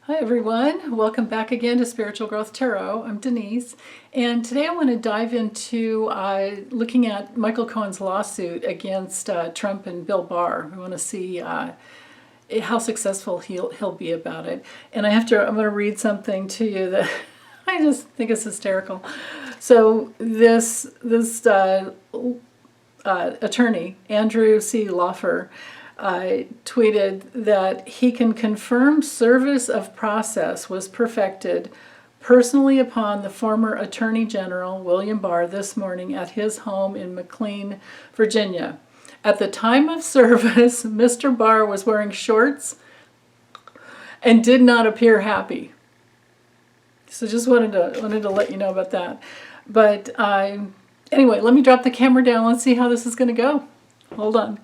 Hi everyone, welcome back again to Spiritual Growth Tarot. I'm Denise, and today I want to dive into looking at Michael Cohen's lawsuit against Trump and Bill Barr. We want to see how successful he'll be about it. And I'm going to read something to you that I just think is hysterical. So this attorney, Andrew C. Lawfer, tweeted that he can confirm service of process was perfected personally upon the former Attorney General William Barr this morning at his home in McLean, Virginia. At the time of service, Mr. Barr was wearing shorts and did not appear happy. So just wanted to let you know about that. But anyway, let me drop the camera down. Let's see how this is going to go. Hold on.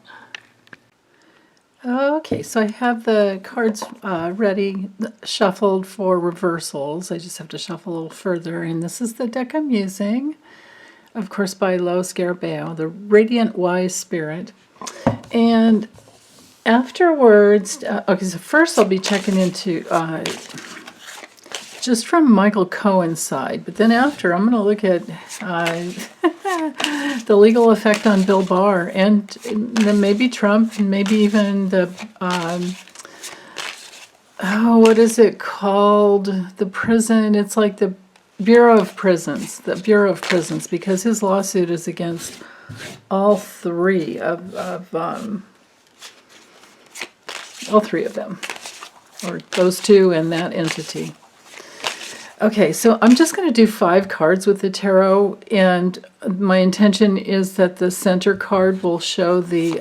Okay, so I have the cards ready, shuffled for reversals. I just have to shuffle a little further, and this is the deck I'm using, of course, by Lo Scarabeo, the Radiant Wise Spirit. And afterwards, okay, so first I'll be checking into just from Michael Cohen's side, but then after I'm going to look at the legal effect on Bill Barr, and then maybe Trump, and maybe even the, what is it called? The prison, it's like the Bureau of Prisons, because his lawsuit is against all three of them, or those two and that entity. Okay, so I'm just going to do 5 cards with the tarot, and my intention is that the center card will show the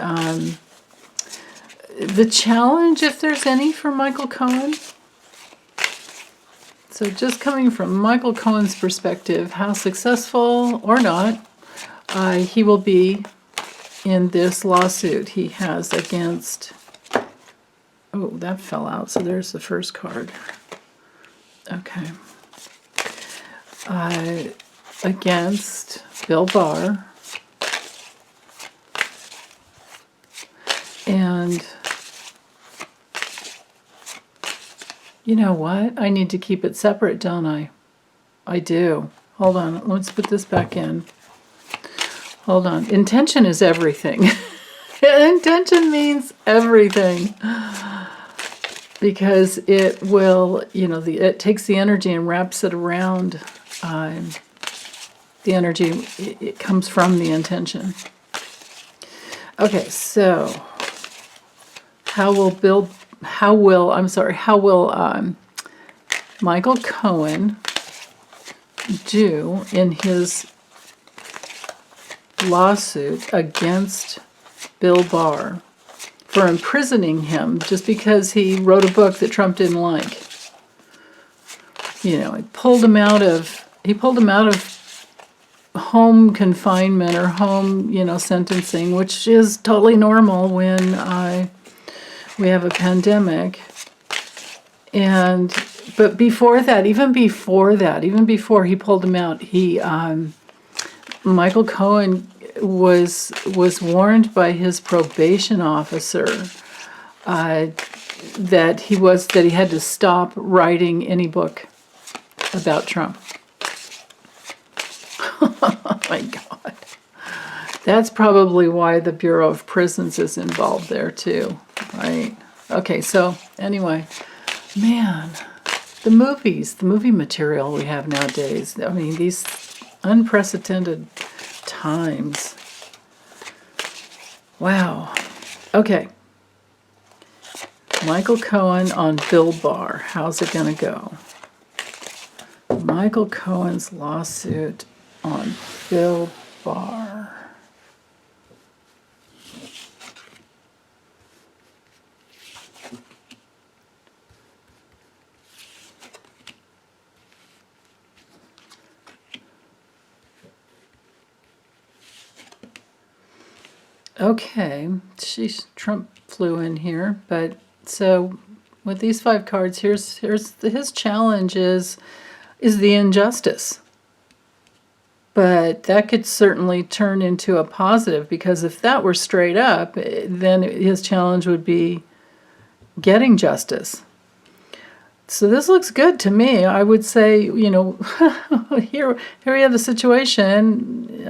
challenge, if there's any, for Michael Cohen. So just coming from Michael Cohen's perspective, how successful or not he will be in this lawsuit he has against, oh, that fell out, so there's the first card. Okay. Against Bill Barr, and you know what? I need to keep it separate, don't I? I do. Hold on. Let's put this back in. Hold on. Intention is everything. Intention means everything. Because it will, it takes the energy and wraps it around. The energy, it comes from the intention. Okay, so how will Michael Cohen do in his lawsuit against Bill Barr for imprisoning him just because he wrote a book that Trump didn't like? He pulled him out of home confinement or home, sentencing, which is totally normal when we have a pandemic. But before that, even before he pulled him out, Michael Cohen was warned by his probation officer that he had to stop writing any book about Trump. Oh my God. That's probably why the Bureau of Prisons is involved there too, right? Okay, so anyway, man, the movie material we have nowadays, I mean, these unprecedented times. Wow. Okay. Michael Cohen on Bill Barr. How's it going to go? Michael Cohen's lawsuit on Bill Barr. Okay, Trump flew in here, but so with these 5 cards, here's his challenge is the injustice. But that could certainly turn into a positive, because if that were straight up, then his challenge would be getting justice. So this looks good to me. I would say, here we have the situation.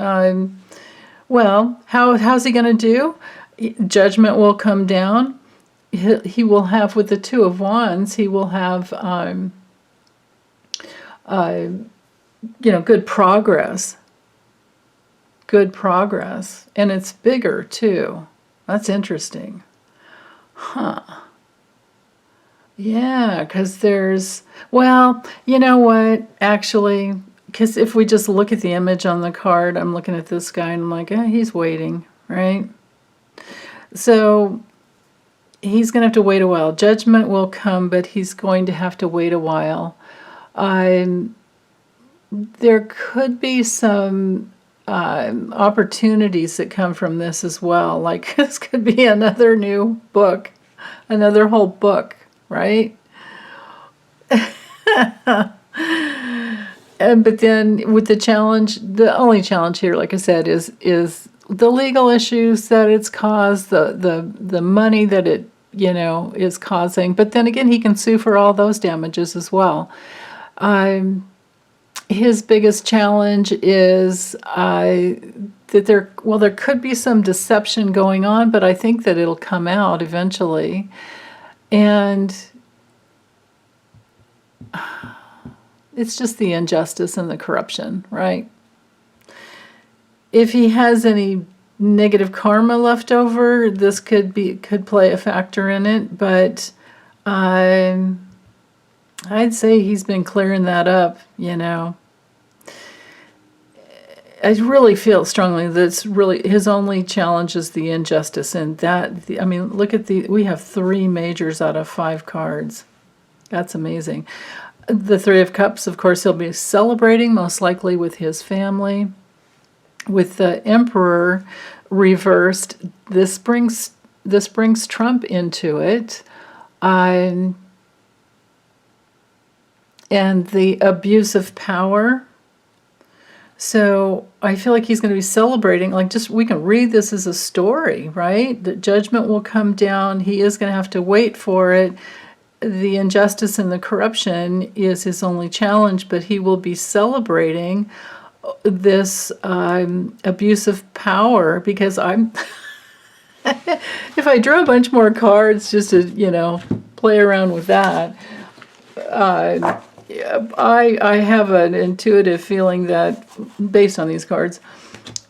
Well, how's he going to do? Judgment will come down. He will have, with the Two of Wands, he will have, good progress. Good progress. And it's bigger, too. That's interesting. Huh. Yeah, because well, you know what? Actually, because if we just look at the image on the card, I'm looking at this guy and I'm like, he's waiting, right? So he's going to have to wait a while. Judgment will come, but he's going to have to wait a while. There could be some opportunities that come from this as well. Like this could be another new book, another whole book, right? But then with the challenge, the only challenge here, like I said, is the legal issues that it's caused, the money that it is causing. But then again, he can sue for all those damages as well. His biggest challenge is that there could be some deception going on, but I think that it'll come out eventually. And it's just the injustice and the corruption, right? If he has any negative karma left over, this could play a factor in it, but I'd say he's been clearing that up, I really feel strongly that's really his only challenge is the injustice, and look at we have 3 majors out of 5 cards. That's amazing. The Three of Cups, of course, he'll be celebrating, most likely with his family. With the Emperor reversed, this brings Trump into it. And the abuse of power. So I feel like he's going to be celebrating, we can read this as a story, right? The judgment will come down. He is going to have to wait for it. The injustice and the corruption is his only challenge, but he will be celebrating this abuse of power because if I drew a bunch more cards just to, play around with that, I have an intuitive feeling that, based on these cards,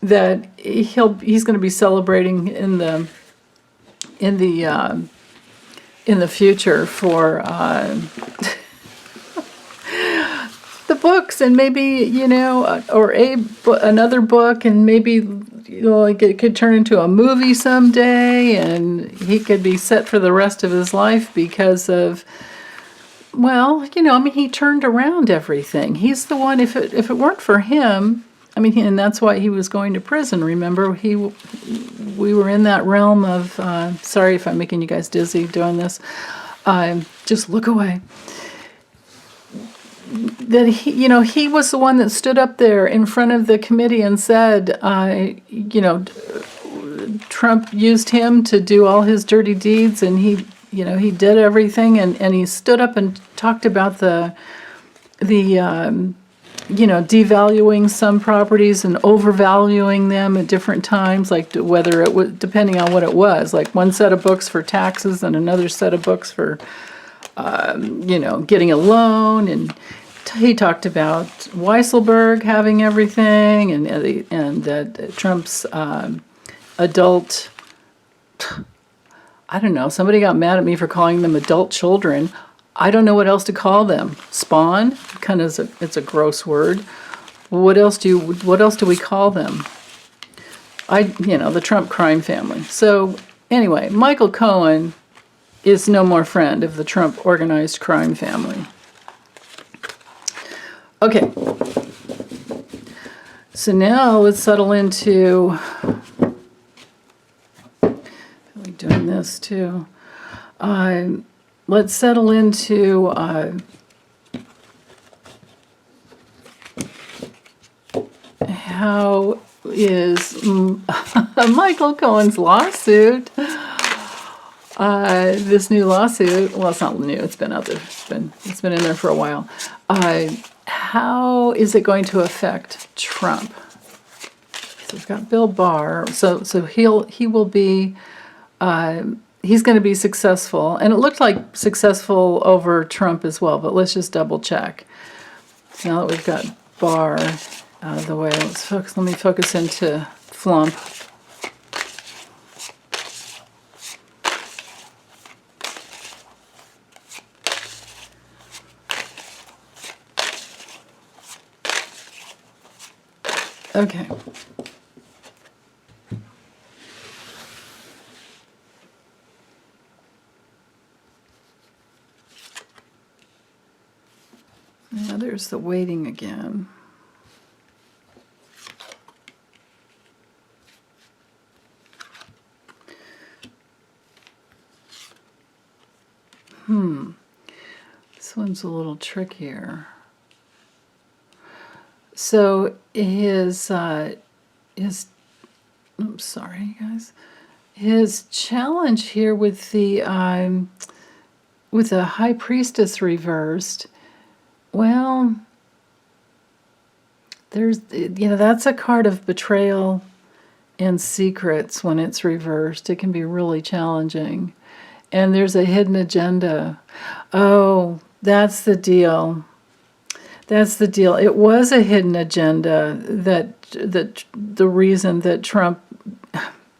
that he's going to be celebrating in the future for the books, and maybe or another book, and maybe it could turn into a movie someday, and he could be set for the rest of his life because of. Well, he turned around everything. He's the one, if it weren't for him, and that's why he was going to prison, remember? We were in that realm of, sorry if I'm making you guys dizzy doing this, just look away. That he was the one that stood up there in front of the committee and said, Trump used him to do all his dirty deeds, and he did everything, and he stood up and talked about the devaluing some properties and overvaluing them at different times, like whether it was, depending on what it was, like one set of books for taxes and another set of books for, getting a loan. And he talked about Weisselberg having everything, and Trump's adult. I don't know, somebody got mad at me for calling them adult children. I don't know what else to call them. Spawn, it's a gross word. What else do we call them? The Trump crime family. So anyway, Michael Cohen is no more friend of the Trump organized crime family. Okay. So now let's settle into doing this too. Let's settle into how is Michael Cohen's lawsuit. This new lawsuit, well, it's not new, it's been out there, it's been in there for a while. How is it going to affect Trump? So we've got Bill Barr, so he will be, he's going to be successful, and it looked like successful over Trump as well, but let's just double check. Now that we've got Barr out of the way, let me focus into Flump. Okay. Now there's the waiting again. This one's a little trickier. So his sorry guys, his challenge here with the high priestess reversed, well, there's, that's a card of betrayal and secrets. When it's reversed, it can be really challenging, and there's a hidden agenda. Oh, that's the deal. That's the deal. It was a hidden agenda that the reason that Trump,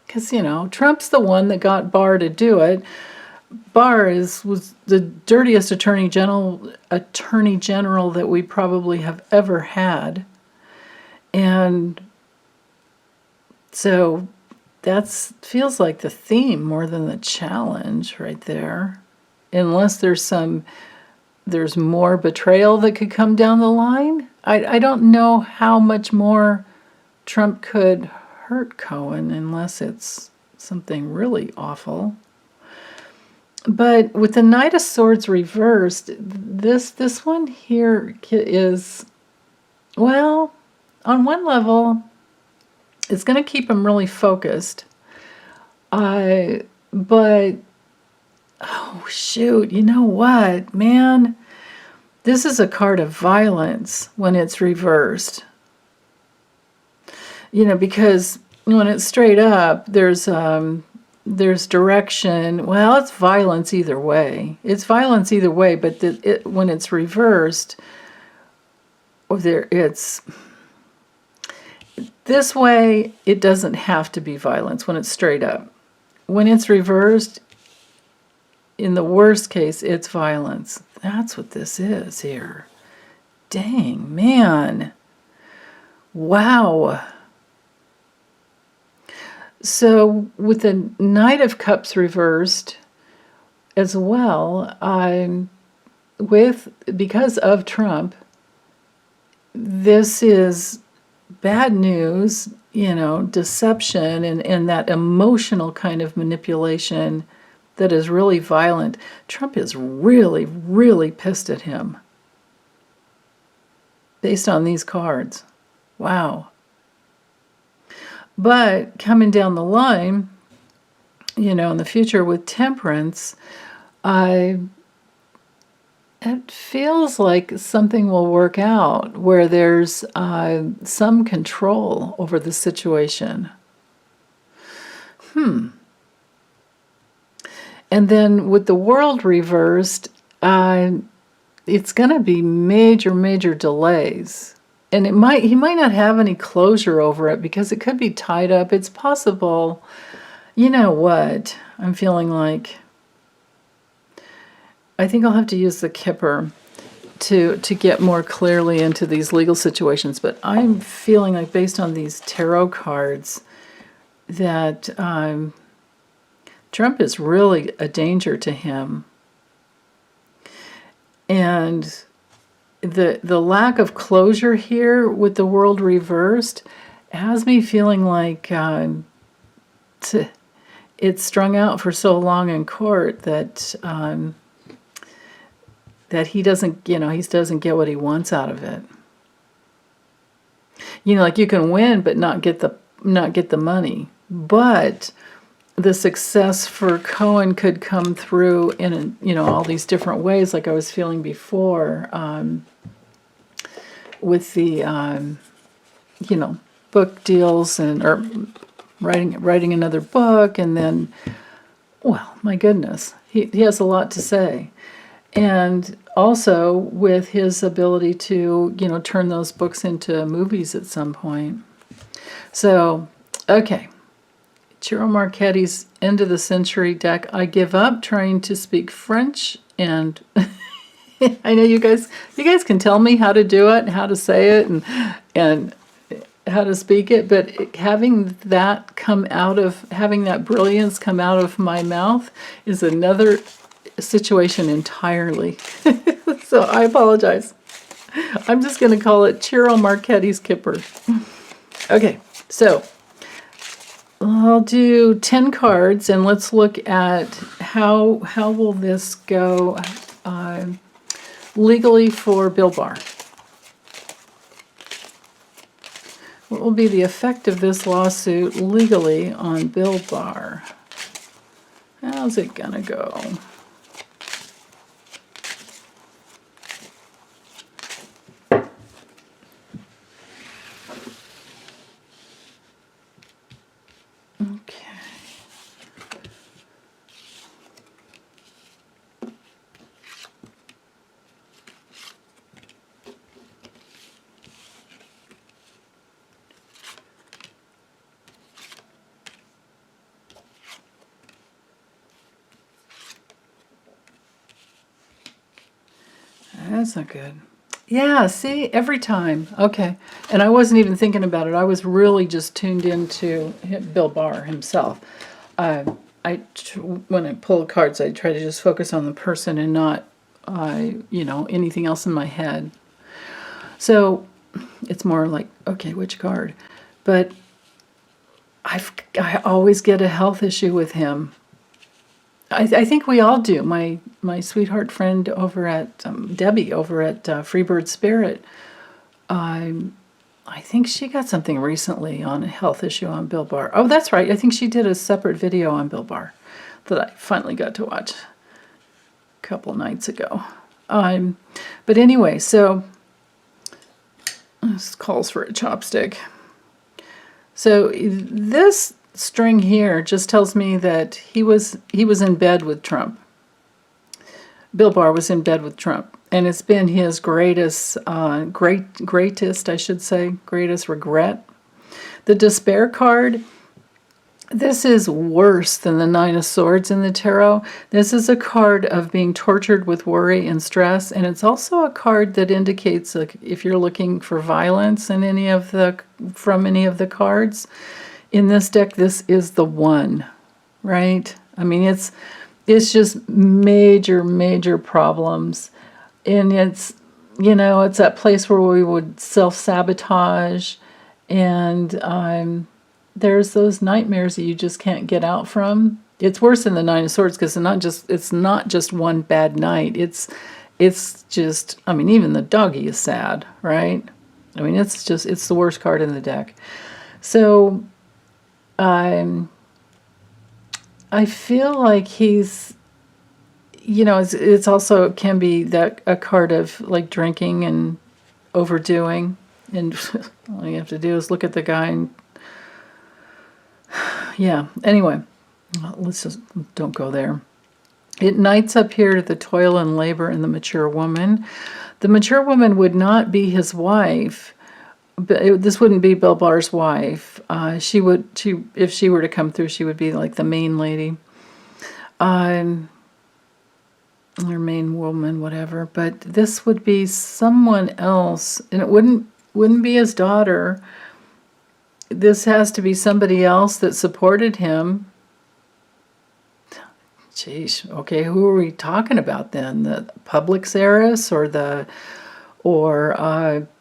because Trump's the one that got Barr to do it. Barr was the dirtiest attorney general that we probably have ever had, and so feels like the theme more than the challenge right there, unless there's more betrayal that could come down the line. I don't know how much more Trump could hurt Cohen unless it's something really awful. But with the Knight of Swords reversed, this one here is, well, on one level, it's going to keep him really focused. But oh, shoot, you know what, man? This is a card of violence when it's reversed. Because when it's straight up, there's direction. Well, it's violence either way. It's violence either way, but when it's reversed, it's this way, it doesn't have to be violence when it's straight up. When it's reversed, in the worst case, it's violence. That's what this is here. Dang, man. Wow. So with the Knight of Cups reversed as well, because of Trump, this is bad news, deception and that emotional kind of manipulation that is really violent. Trump is really, really pissed at him based on these cards. Wow. But coming down the line, in the future with Temperance, it feels like something will work out where there's some control over the situation. And then with the World reversed, it's going to be major, major delays. And he might not have any closure over it because it could be tied up. It's possible. You know what? I'm feeling like I think I'll have to use the Kipper to get more clearly into these legal situations. But I'm feeling like, based on these tarot cards, that Trump is really a danger to him. And the lack of closure here with the World reversed has me feeling like it's strung out for so long in court that he doesn't get what he wants out of it. Like you can win but not get the money. But the success for Cohen could come through in, all these different ways, like I was feeling before, with the, book deals or writing another book, and then, well, my goodness, he has a lot to say. And also with his ability to, turn those books into movies at some point. So, okay. Ciro Marchetti's End of the Century deck. I give up trying to speak French, and I know you guys can tell me how to do it and how to say it and how to speak it, but having that brilliance come out of my mouth is another situation entirely. So I apologize. I'm just going to call it Ciro Marchetti's Kipper. Okay, so I'll do 10 cards, and let's look at how will this go legally for Bill Barr. What will be the effect of this lawsuit legally on Bill Barr? How's it gonna go? Okay. That's not good. Yeah, see, every time. Okay. And I wasn't even thinking about it. I was really just tuned into Bill Barr himself. When I pull cards, I try to just focus on the person and not, anything else in my head. So it's more like, okay, which card? But I always get a health issue with him. I think we all do. My sweetheart friend over at Debbie over at Freebird Spirit, I think she got something recently on a health issue on Bill Barr. Oh, that's right. I think she did a separate video on Bill Barr that I finally got to watch a couple nights ago. But anyway, so this calls for a chopstick. So this string here just tells me that he was in bed with Trump. Bill Barr was in bed with Trump, and it's been his greatest regret. The despair card. This is worse than the Nine of Swords in the tarot. This is a card of being tortured with worry and stress, and it's also a card that indicates, like, if you're looking for violence in from any of the cards in this deck, this is the one, right? I mean, it's just major problems, and it's that place where we would self-sabotage, and there's those nightmares that you just can't get out from. It's worse than the Nine of Swords because it's not just one bad night. It's just, I mean, even the doggy is sad, right? I mean, it's the worst card in the deck. So I feel like he's, it's also, it can be that a card of like drinking and overdoing, and all you have to do is look at the guy and, yeah, anyway, let's just don't go there. It knights up here to the toil and labor in the mature woman. The mature woman would not be his wife. This wouldn't be Bill Barr's wife. If she were to come through, she would be like the main lady, or main woman, whatever. But this would be someone else, and it wouldn't be his daughter. This has to be somebody else that supported him. Jeez. Okay, who are we talking about then? The Publix heiress, or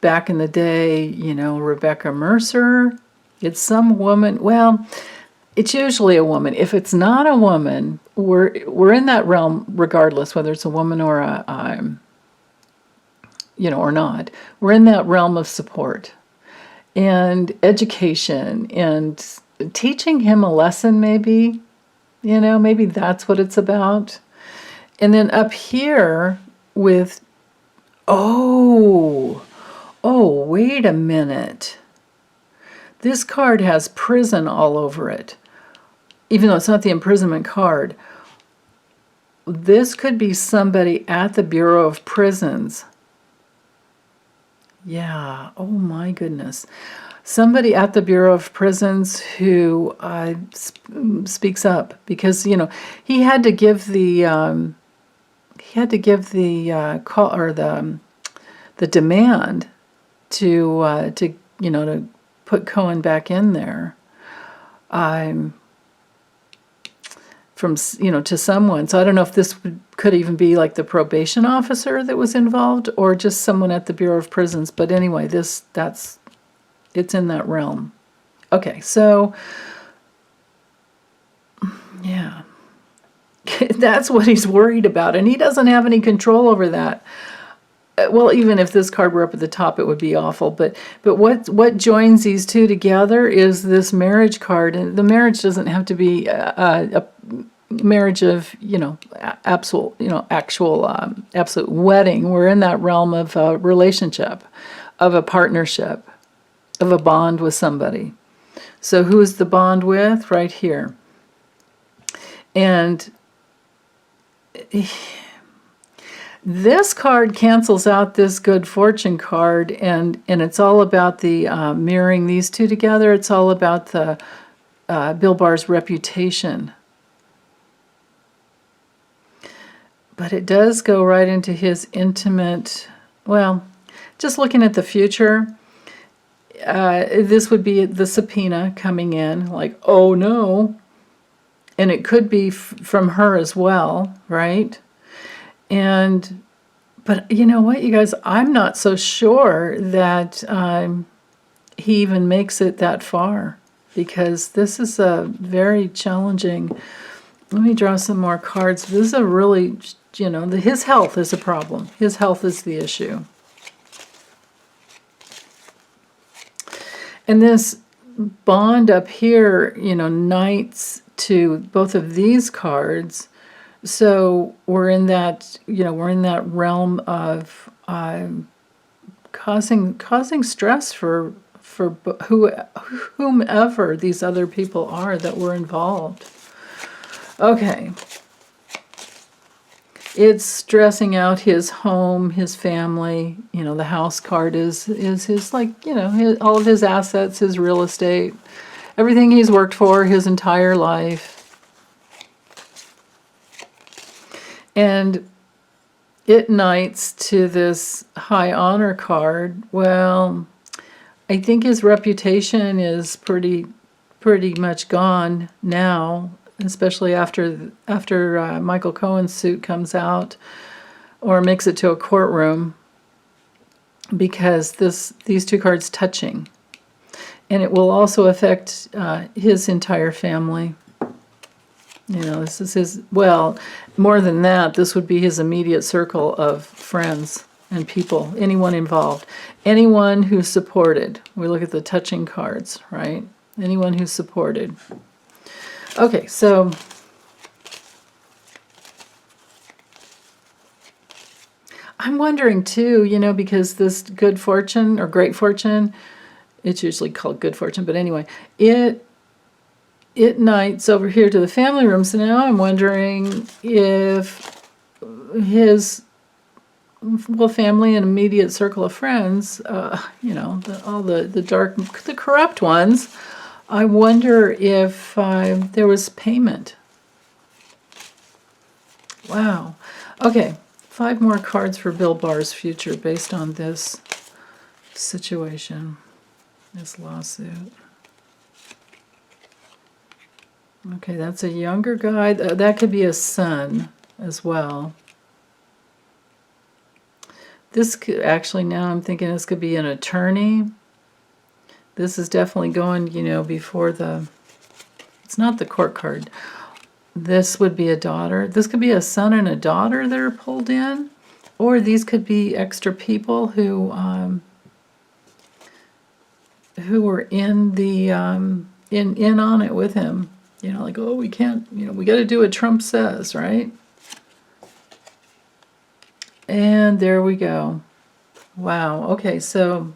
back in the day, Rebecca Mercer? It's some woman. Well, it's usually a woman. If it's not a woman, we're in that realm regardless, whether it's a woman or or not. We're in that realm of support and education and teaching him a lesson, maybe. Maybe that's what it's about. And then up here with, oh, wait a minute. This card has prison all over it, even though it's not the imprisonment card. This could be somebody at the Bureau of Prisons. Yeah, oh my goodness. Somebody at the Bureau of Prisons who speaks up, because he had to give the call, or the demand to put Cohen back in there, to someone. So I don't know if this could even be like the probation officer that was involved, or just someone at the Bureau of Prisons. But anyway, it's in that realm. Okay, so yeah, that's what he's worried about, and he doesn't have any control over that. Well, even if this card were up at the top, it would be awful. But what joins these two together is this marriage card, and the marriage doesn't have to be a marriage of absolute wedding. We're in that realm of a relationship, of a partnership, of a bond with somebody. So who is the bond with? Right here. And this card cancels out this good fortune card, and it's all about the mirroring these two together. It's all about the Bill Barr's reputation. But it does go right into his intimate, well, just looking at the future, this would be the subpoena coming in, like, oh no. And it could be from her as well, right? But you know what, you guys, I'm not so sure that he even makes it that far, because this is a very challenging. Let me draw some more cards. This is a really, his health is a problem. His health is the issue. And this bond up here, knights to both of these cards. So we're in that, realm of causing stress for whomever these other people are that were involved. Okay. It's stressing out his home, his family. The house card is his, all of his assets, his real estate, everything he's worked for his entire life. And it knights to this high honor card. Well, I think his reputation is pretty much gone now, especially after Michael Cohen's suit comes out or makes it to a courtroom, because these two cards touching, and it will also affect his entire family. This is his, well, more than that, this would be his immediate circle of friends and people, anyone involved, anyone who supported. We look at the touching cards, right? Anyone who supported. Okay, so I'm wondering too, because this good fortune or great fortune, it's usually called good fortune, but anyway, it knights over here to the family room. So now I'm wondering if his family and immediate circle of friends, all the dark, the corrupt ones, I wonder if there was payment. Wow. Okay, 5 more cards for Bill Barr's future based on this situation, this lawsuit. Okay, that's a younger guy. That could be a son as well. This could, actually, now I'm thinking this could be an attorney. This is definitely going, before it's not the court card. This would be a daughter. This could be a son and a daughter that are pulled in. Or these could be extra people who were in the in on it with him. Like, oh, we can't, we got to do what Trump says, right? And there we go. Wow. Okay, so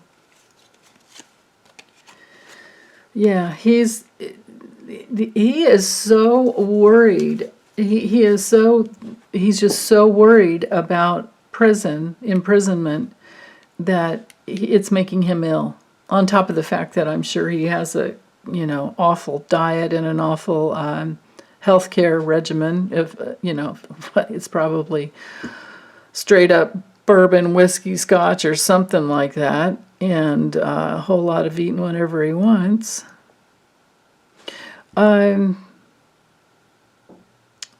yeah, he is so worried. He's just so worried about imprisonment, that it's making him ill. On top of the fact that I'm sure he has a, awful diet and an awful healthcare regimen. If it's probably straight up bourbon, whiskey, scotch, or something like that, and a whole lot of eating whenever he wants.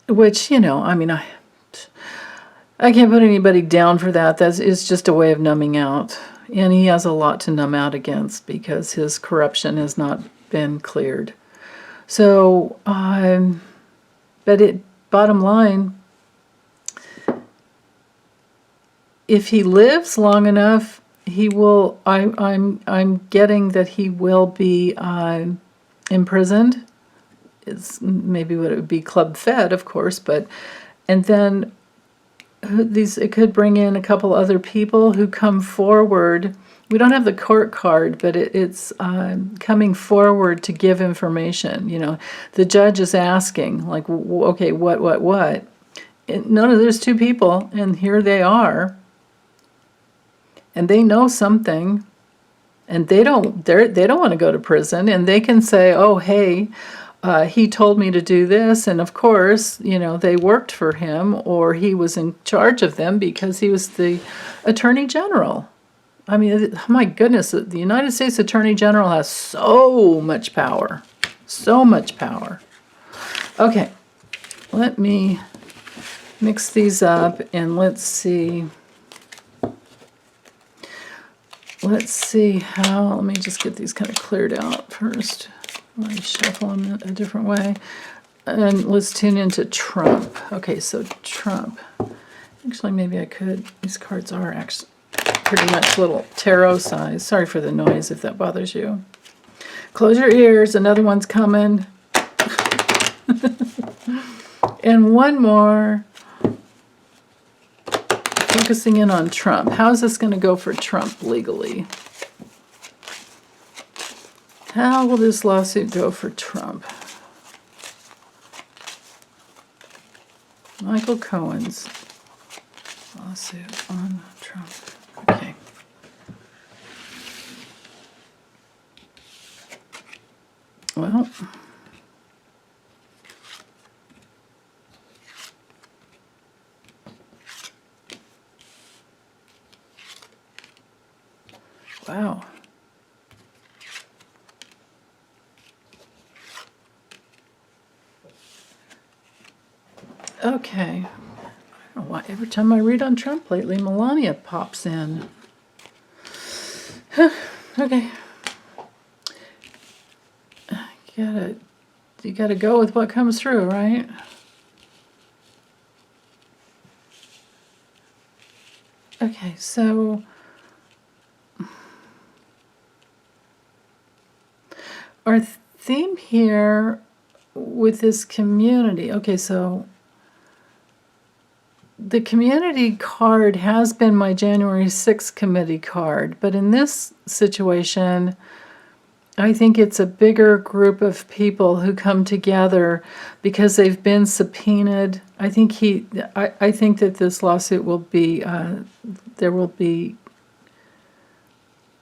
Which, I can't put anybody down for that. It's just a way of numbing out. And he has a lot to numb out against because his corruption has not been cleared. So, bottom line, if he lives long enough, he will. I'm getting that he will be imprisoned. It's maybe what it would be, club fed, of course, and then it could bring in a couple other people who come forward. We don't have the court card, but it's coming forward to give information. The judge is asking, like, okay, what? There's two people, and here they are, and they know something, and they don't want to go to prison, and they can say, oh, hey, he told me to do this, and of course, they worked for him, or he was in charge of them because he was the Attorney General. I mean, my goodness, the United States Attorney General has so much power. So much power. Okay, let me mix these up, and let's see. Let me just get these kind of cleared out first. Let me shuffle them a different way. And let's tune into Trump. Okay, so Trump. Actually, maybe I could. These cards are actually pretty much little tarot size. Sorry for the noise if that bothers you. Close your ears. Another one's coming. And one more. Focusing in on Trump. How is this going to go for Trump legally? How will this lawsuit go for Trump? Michael Cohen's lawsuit on Trump. Okay. Well, wow. Okay. I don't know why every time I read on Trump lately, Melania pops in. Okay. You gotta go with what comes through, right? Okay, so our theme here with this community. Okay, so the community card has been my January 6th committee card, but in this situation, I think it's a bigger group of people who come together because they've been subpoenaed. I think that this lawsuit will be, there will be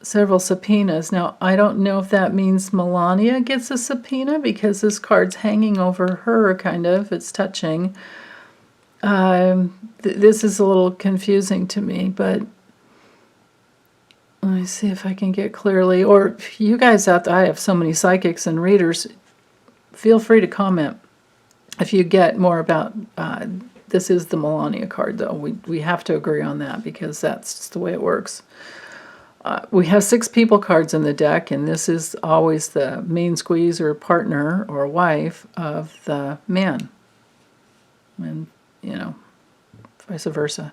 several subpoenas. Now, I don't know if that means Melania gets a subpoena because this card's hanging over her, kind of. It's touching. This is a little confusing to me, but let me see if I can get clearly. Or you guys out there, I have so many psychics and readers, feel free to comment if you get more about, this is the Melania card, though. We have to agree on that because that's just the way it works. We have 6 people cards in the deck, and this is always the main squeeze or partner or wife of the man. And, vice versa.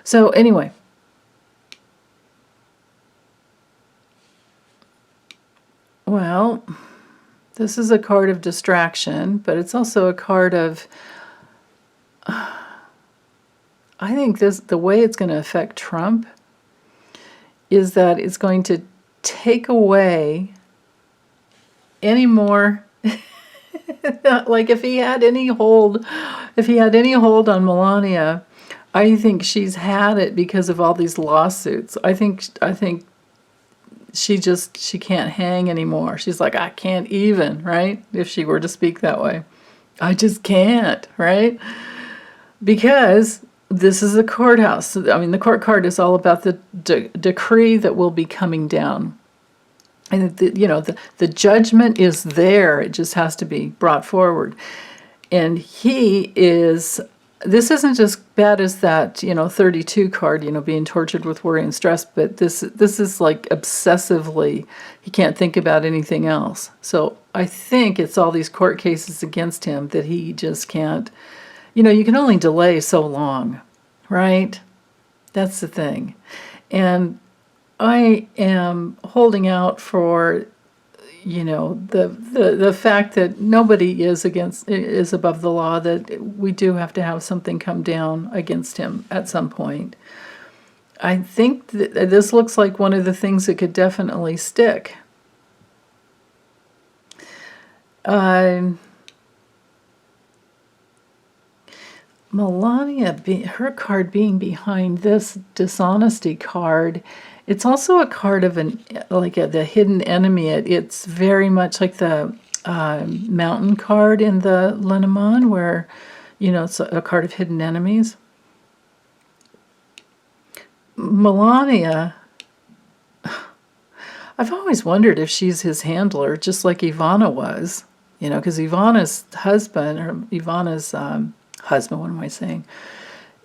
So anyway. Well, This is a card of distraction, but it's also a card of, I think the way it's going to affect Trump is that it's going to take away any more, like if he had any hold on Melania, I think she's had it because of all these lawsuits. I think she can't hang anymore. She's like, I can't even, right? If she were to speak that way. I just can't, right? Because this is the courthouse. I mean, the court card is all about the decree that will be coming down. And, the judgment is there. It just has to be brought forward. And this isn't as bad as that, 32 card, being tortured with worry and stress, but this is like obsessively, he can't think about anything else. So I think it's all these court cases against him that he just can't, you can only delay so long, right? That's the thing. And I am holding out for, the fact that nobody is above the law, that we do have to have something come down against him at some point. I think that this looks like one of the things that could definitely stick. Melania, her card being behind this dishonesty card, it's also a card of the hidden enemy. It's very much like the mountain card in the Lenormand, where, it's a card of hidden enemies. Melania, I've always wondered if she's his handler, just like Ivana was, because Ivana's husband, what am I saying?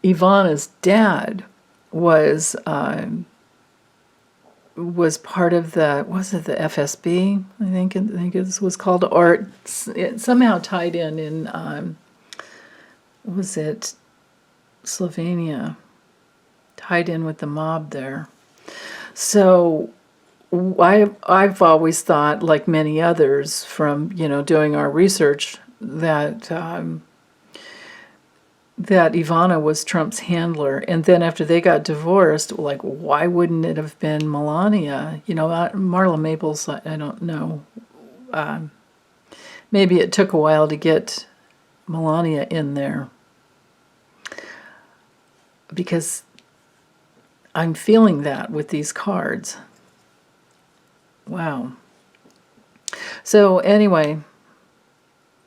Ivana's dad was part of the FSB, I think it was called, or it somehow tied in was it Slovenia, tied in with the mob there. So I've always thought, like many others from, doing our research, that Ivana was Trump's handler. And then after they got divorced, like, why wouldn't it have been Melania? Marla Maples, I don't know. Maybe it took a while to get Melania in there. Because I'm feeling that with these cards. Wow. So anyway,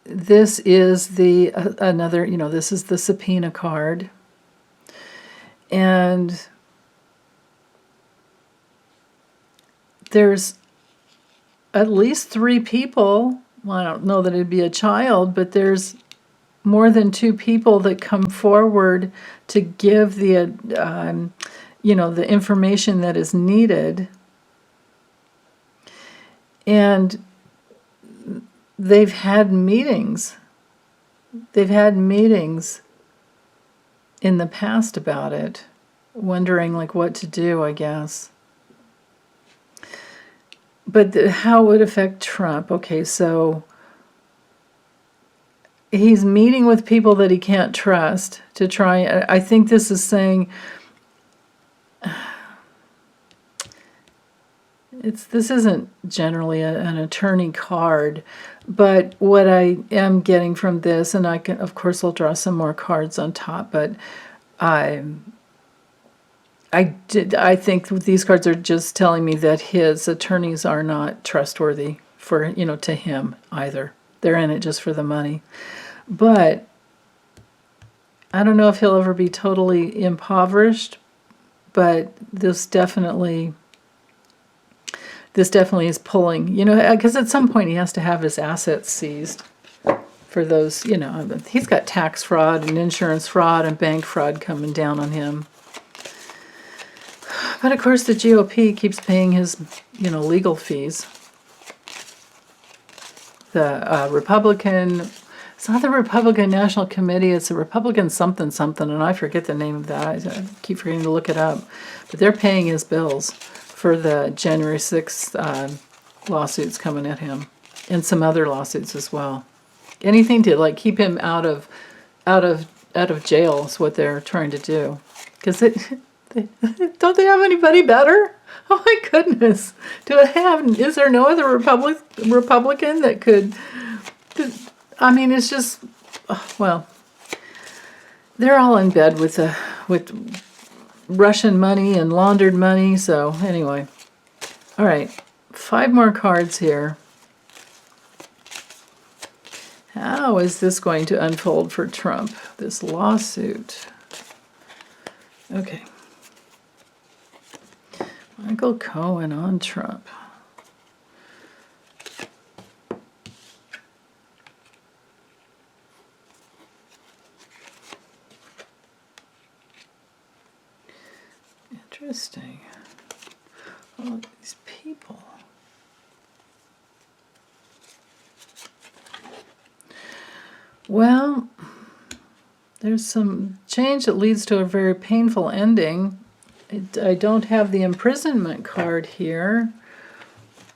this is this is the subpoena card. And there's at least 3 people, well, I don't know that it'd be a child, but there's more than 2 people that come forward to give the information that is needed. And they've had meetings. They've had meetings in the past about it, wondering like what to do, I guess. But how it would affect Trump? Okay, so he's meeting with people that he can't trust to try. I think this is saying this isn't generally an attorney card, but what I am getting from this, and I can, of course, I'll draw some more cards on top, but I think these cards are just telling me that his attorneys are not trustworthy for, to him either. They're in it just for the money. But I don't know if he'll ever be totally impoverished, but this definitely is pulling, because at some point he has to have his assets seized for those, he's got tax fraud and insurance fraud and bank fraud coming down on him. But of course the GOP keeps paying his, legal fees. The Republican, it's not the Republican National Committee, it's the Republican something, and I forget the name of that. I keep forgetting to look it up. But they're paying his bills for the January 6th lawsuits coming at him. and some other lawsuits as well. Anything to like keep him out of jail is what they're trying to do. Because don't they have anybody better? Oh my goodness! Is there no other Republican that could? I mean, it's just, well, they're all in bed with Russian money and laundered money. So anyway, all right, 5 more cards here. How is this going to unfold for Trump, this lawsuit? Okay. Michael Cohen on Trump. Interesting. All these people. Well, there's some change that leads to a very painful ending. I don't have the imprisonment card here,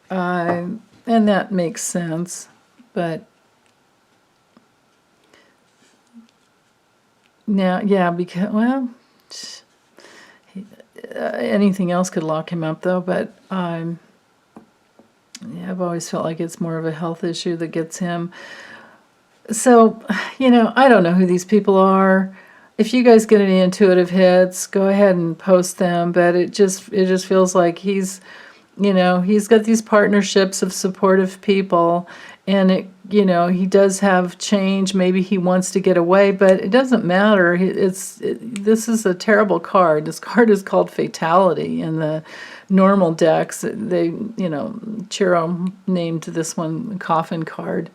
and that makes sense, but now, yeah, because, well, anything else could lock him up, though, but yeah, I've always felt like it's more of a health issue that gets him. So, I don't know who these people are. If you guys get any intuitive hits, go ahead and post them. But it just feels like he's got these partnerships of supportive people, and he does have change. Maybe he wants to get away, but it doesn't matter. This is a terrible card. This card is called Fatality in the normal decks. They, Chiro named this one Coffin card.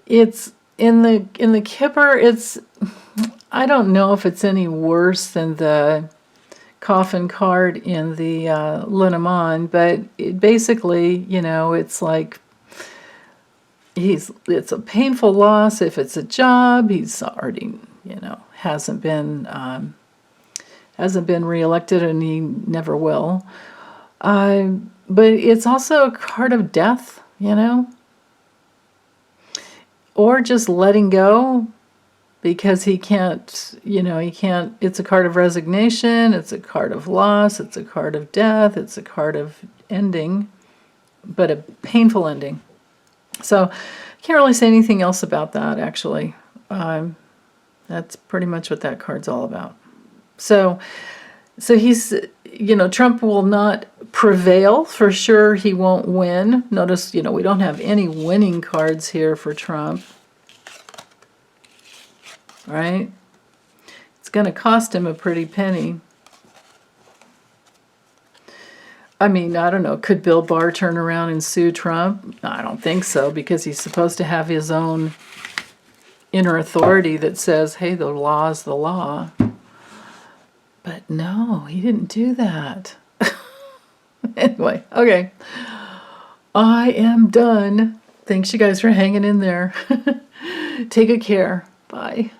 It's in the Kipper. I don't know if it's any worse than the Coffin card in the Lenormand, but basically, it's like it's a painful loss. If it's a job, he's already, hasn't been reelected, and he never will. But it's also a card of death, or just letting go. Because he can't, it's a card of resignation, it's a card of loss, it's a card of death, it's a card of ending, but a painful ending. So I can't really say anything else about that, actually. That's pretty much what that card's all about. So he's, Trump will not prevail, for sure. He won't win. Notice, we don't have any winning cards here for Trump. Right? It's going to cost him a pretty penny. I mean, I don't know. Could Bill Barr turn around and sue Trump? I don't think so, because he's supposed to have his own inner authority that says, hey, the law is the law. But no, he didn't do that. Anyway, okay. I am done. Thanks, you guys, for hanging in there. Take good care. Bye.